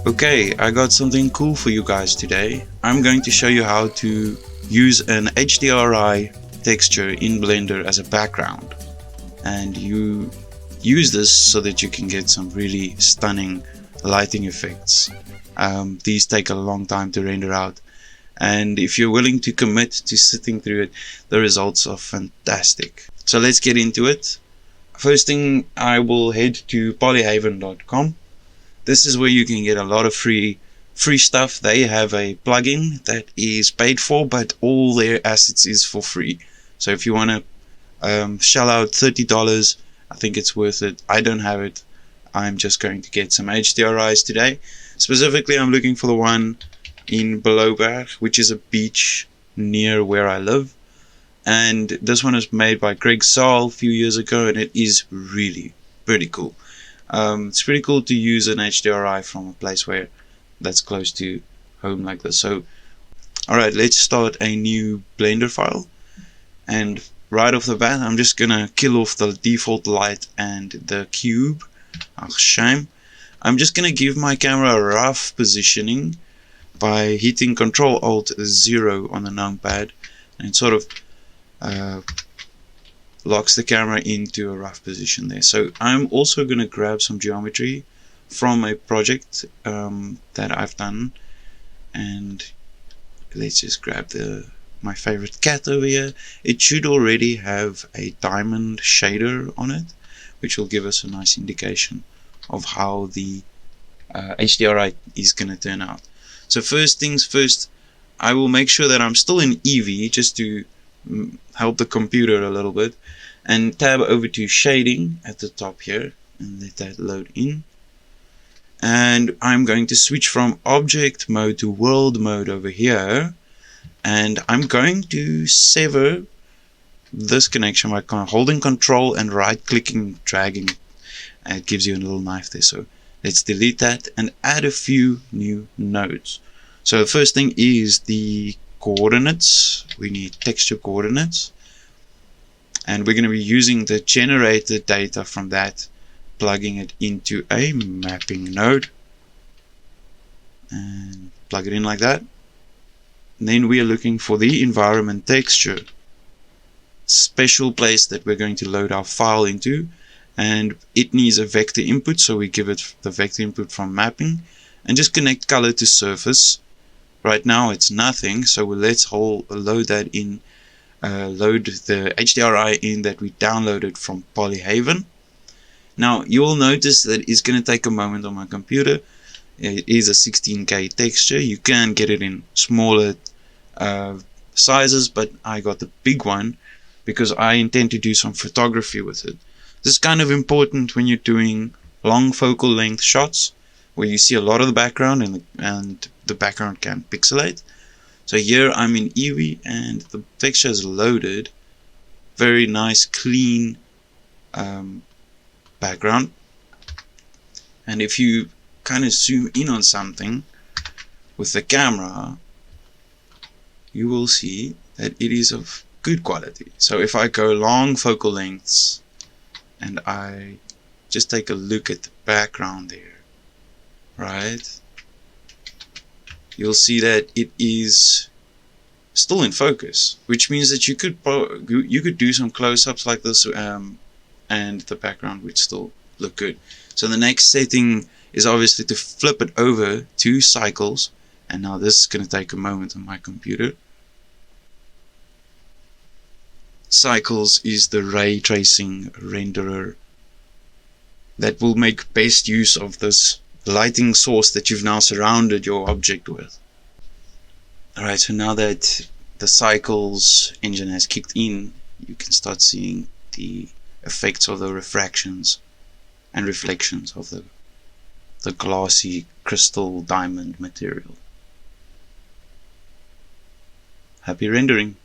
Okay, I got something cool for you guys today. I'm going to show you how to use an HDRI texture in Blender as a background, and you use this so that you can get some really stunning lighting effects. These take a long time to render out, and if you're willing to commit to sitting through it, the results are fantastic. So let's get into it. First thing, I will head to polyhave.com. This is where you can get a lot of free stuff. They have a plugin that is paid for, but all their assets is for free. So if you want to shell out $30, I think it's worth it. I don't have it. I'm just going to get some HDRIs today. Specifically, I'm looking for the one in Belowberg, which is a beach near where I live. And this one is made by Greg Saal a few years ago, and it is really pretty cool. It's pretty cool to use an HDRI from a place where that's close to home like this. So, alright, let's start a new Blender file. And right off the bat, I'm just gonna kill off the default light and the cube. Oh, shame. I'm just gonna give my camera a rough positioning by hitting Ctrl-Alt-0 on the numpad, and it sort of locks the camera into a rough position there. So I'm also going to grab some geometry from a project that I've done, and let's just grab my favorite cat over here. It should already have a diamond shader on it, which will give us a nice indication of how the HDRI is going to turn out. So first things first, I will make sure that I'm still in Eevee just to help the computer a little bit, and tab over to shading at the top here and let that load in. And I'm going to switch from object mode to world mode over here, and I'm going to sever this connection by holding Control and right clicking, dragging, and it gives you a little knife there. So let's delete that and add a few new nodes. So the first thing is the coordinates. We need texture coordinates, and we're going to be using the generated data from that, plugging it into a mapping node, and plug it in like that. And then we are looking for the environment texture, special place that we're going to load our file into, and it needs a vector input, so we give it the vector input from mapping and just connect color to surface. Right now it's nothing, so let's load that in, load the HDRI in that we downloaded from Polyhave. Now you will notice that it's going to take a moment on my computer. It is a 16K texture. You can get it in smaller sizes, but I got the big one because I intend to do some photography with it. This is kind of important when you're doing long focal length shots where you see a lot of the background and the background can pixelate. So here I'm in Eevee and the texture is loaded. Very nice clean background. And if you kind of zoom in on something with the camera, you will see that it is of good quality. So if I go long focal lengths and I just take a look at the background there, right, you'll see that it is still in focus, which means that you could do some close-ups like this, and the background would still look good. So the next setting is obviously to flip it over to cycles, and now this is going to take a moment on my computer. Cycles is the ray tracing renderer that will make best use of this lighting source that you've now surrounded your object with. Alright, so now that the cycles engine has kicked in, you can start seeing the effects of the refractions and reflections of the glassy crystal diamond material. Happy rendering!